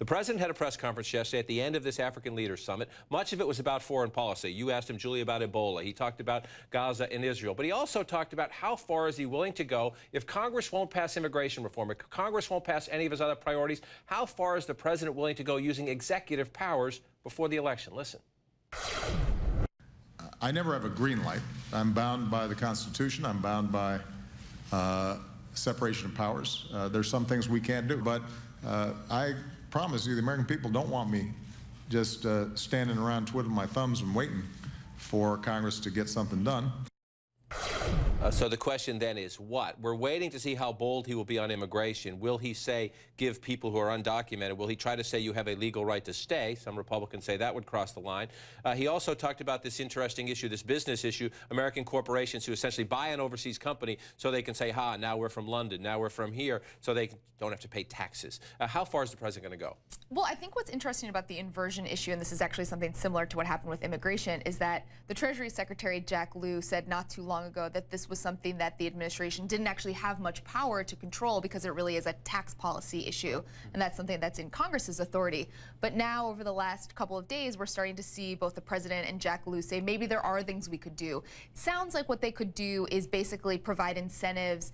The president had a press conference yesterday at the end of this African Leaders Summit. Much of it was about foreign policy. You asked him, Julie, about Ebola. He talked about Gaza and Israel. But he also talked about how far is he willing to go if Congress won't pass immigration reform, if Congress won't pass any of his other priorities. How far is the president willing to go using executive powers before the election? Listen. I never have a green light. I'm bound by the Constitution. I'm bound by separation of powers. There's some things we can't do, but I promise you the American people don't want me just standing around twiddling my thumbs and waiting for Congress to get something done. So the question then is what? We're waiting to see how bold he will be on immigration. Will he say, give people who are undocumented? Will he try to say you have a legal right to stay? Some Republicans say that would cross the line. He also talked about this interesting issue, this business issue, American corporations who essentially buy an overseas company so they can say, ha, now we're from London, now we're from here, so they don't have to pay taxes. How far is the president going to go? Well, I think what's interesting about the inversion issue, and this is actually something similar to what happened with immigration, is that the Treasury Secretary Jack Lew said not too long ago that this was something that the administration didn't actually have much power to control because it really is a tax policy issue, and that's something that's in Congress's authority. But now, over the last couple of days, we're starting to see both the president and Jack Lew say maybe there are things we could do. It sounds like what they could do is basically provide incentives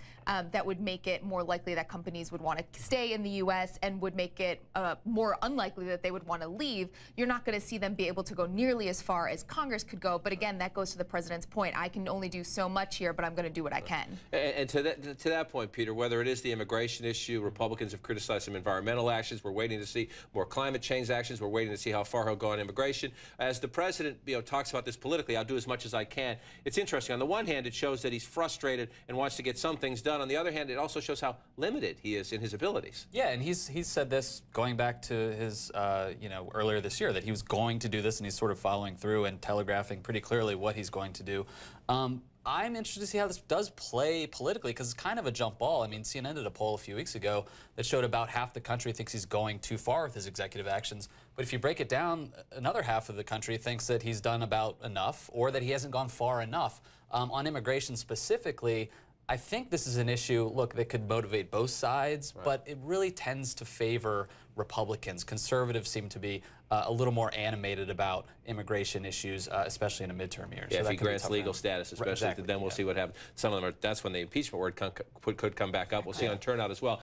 that would make it more likely that companies would want to stay in the U.S. and would make it more unlikely that they would want to leave. You're not going to see them be able to go nearly as far as Congress could go, but again, that goes to the president's point. I can only do so much here, but I'm going to do what I can. And to that point, Peter, whether it is the immigration issue, Republicans have criticized some environmental actions. We're waiting to see more climate change actions. We're waiting to see how far he'll go on immigration. As the president, talks about this politically, I'll do as much as I can. It's interesting. On the one hand, it shows that he's frustrated and wants to get some things done. On the other hand, it also shows how limited he is in his abilities. Yeah, and he's said this going back to his, earlier this year, that he was going to do this, and he's sort of following through and telegraphing pretty clearly what he's going to do. I'm interested to see how this does play politically, because it's kind of a jump ball. I mean, CNN did a poll a few weeks ago that showed about half the country thinks he's going too far with his executive actions. But if you break it down, another half of the country thinks that he's done about enough or that he hasn't gone far enough. On immigration specifically, I think this is an issue, look, that could motivate both sides, right, but it really tends to favor Republicans. Conservatives seem to be a little more animated about immigration issues, especially in a midterm year. Yeah, so if he grants legal status, especially, right, exactly, then we'll see what happens. Some of them are, that's when the impeachment word could come back up. We'll see on turnout as well.